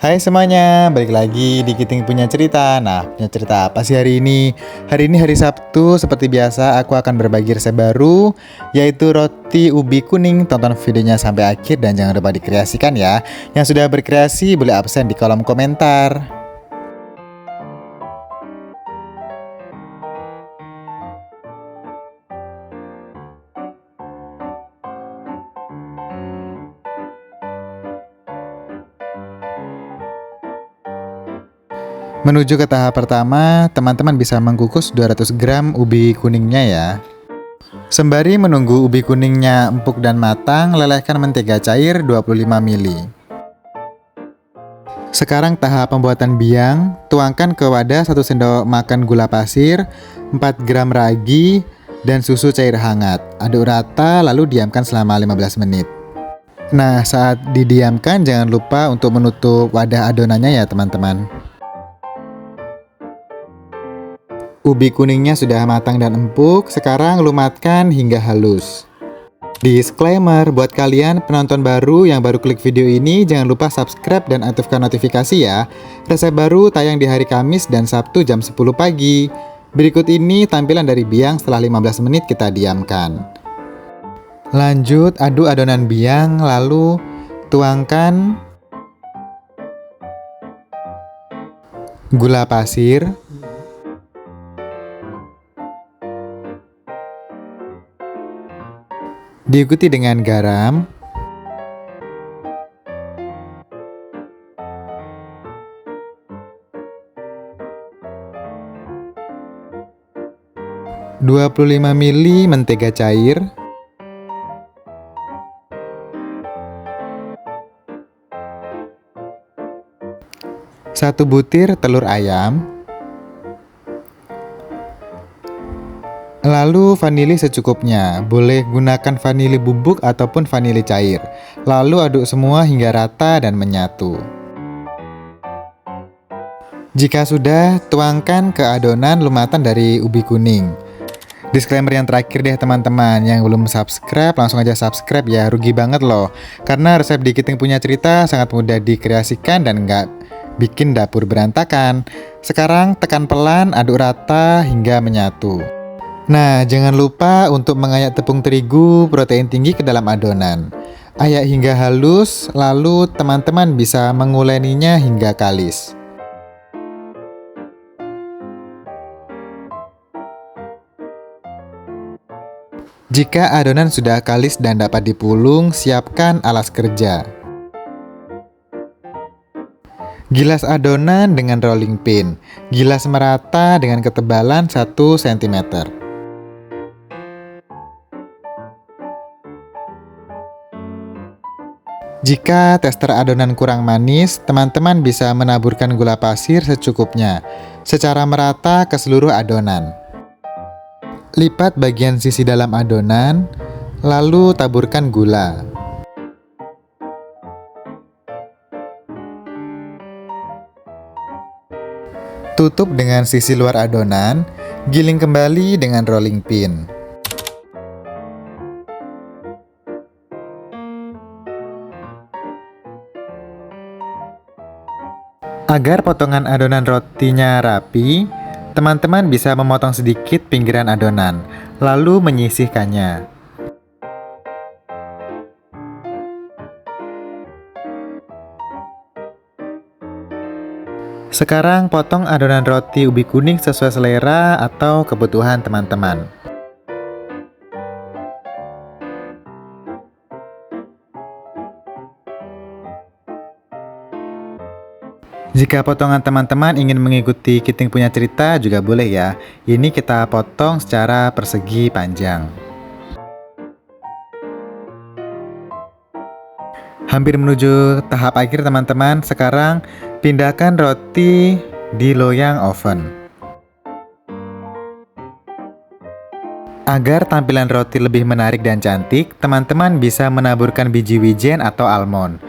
Hai semuanya, balik lagi di Kiting Punya Cerita. Nah, punya cerita apa sih hari ini? Hari ini hari Sabtu, seperti biasa aku akan berbagi resep baru, yaitu roti ubi kuning. Tonton videonya sampai akhir dan jangan lupa dikreasikan ya. Yang sudah berkreasi boleh absen di kolom komentar. Menuju ke tahap pertama, teman-teman bisa mengukus 200 gram ubi kuningnya ya. Sembari menunggu ubi kuningnya empuk dan matang, lelehkan mentega cair 25 ml. Sekarang tahap pembuatan biang, tuangkan ke wadah 1 sendok makan gula pasir, 4 gram ragi, dan susu cair hangat. Aduk rata lalu diamkan selama 15 menit. Nah, saat didiamkan jangan lupa untuk menutup wadah adonannya ya teman-teman. Ubi kuningnya sudah matang dan empuk, sekarang lumatkan hingga halus. Disclaimer, buat kalian penonton baru yang baru klik video ini, jangan lupa subscribe dan aktifkan notifikasi ya. Resep baru tayang di hari Kamis dan Sabtu jam 10 pagi. Berikut ini tampilan dari biang setelah 15 menit kita diamkan. Lanjut, aduk adonan biang, lalu tuangkan gula pasir, diikuti dengan garam, (25 ml) mentega cair, satu butir telur ayam, lalu vanili secukupnya. Boleh gunakan vanili bubuk ataupun vanili cair. Lalu aduk semua hingga rata dan menyatu. Jika sudah, tuangkan ke adonan lumatan dari ubi kuning. Disclaimer yang terakhir deh teman-teman, yang belum subscribe langsung aja subscribe ya, rugi banget loh. Karena resep di Kiting Punya Cerita sangat mudah dikreasikan dan nggak bikin dapur berantakan. Sekarang tekan pelan, aduk rata hingga menyatu. Nah, jangan lupa untuk mengayak tepung terigu protein tinggi ke dalam adonan. Ayak hingga halus, lalu teman-teman bisa menguleninya hingga kalis. Jika adonan sudah kalis dan dapat dipulung, siapkan alas kerja. Gilas adonan dengan rolling pin. Gilas merata dengan ketebalan 1 cm. Jika tester adonan kurang manis, teman-teman bisa menaburkan gula pasir secukupnya, secara merata ke seluruh adonan. Lipat bagian sisi dalam adonan, lalu taburkan gula. Tutup dengan sisi luar adonan, giling kembali dengan rolling pin. Agar potongan adonan rotinya rapi, teman-teman bisa memotong sedikit pinggiran adonan, lalu menyisihkannya. Sekarang potong adonan roti ubi kuning sesuai selera atau kebutuhan teman-teman. Jika potongan teman-teman ingin mengikuti Kiting Punya Cerita juga boleh ya. Ini kita potong secara persegi panjang. Hampir menuju tahap akhir teman-teman. Sekarang pindahkan roti di loyang oven. Agar tampilan roti lebih menarik dan cantik, teman-teman bisa menaburkan biji wijen atau almond.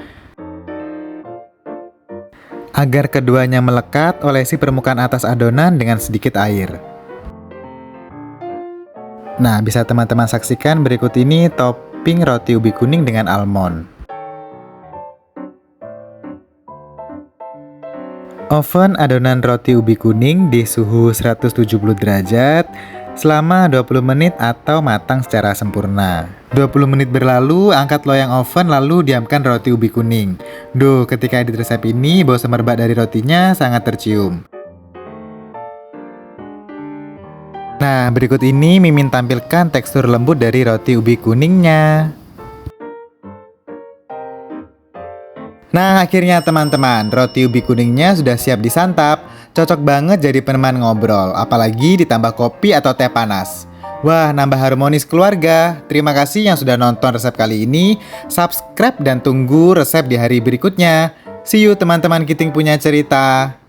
Agar keduanya melekat, olesi permukaan atas adonan dengan sedikit air. Nah, bisa teman-teman saksikan berikut ini topping roti ubi kuning dengan almond. Oven adonan roti ubi kuning di suhu 170 derajat selama 20 menit atau matang secara sempurna. 20 menit berlalu, angkat loyang oven lalu diamkan roti ubi kuning. Duh, ketika edit resep ini, bau semerbak dari rotinya sangat tercium. Nah, berikut ini Mimin tampilkan tekstur lembut dari roti ubi kuningnya. Nah, akhirnya teman-teman, roti ubi kuningnya sudah siap disantap. Cocok banget jadi peneman ngobrol, apalagi ditambah kopi atau teh panas. Wah, nambah harmonis keluarga. Terima kasih yang sudah nonton resep kali ini. Subscribe dan tunggu resep di hari berikutnya. See you teman-teman Kiting Punya Cerita.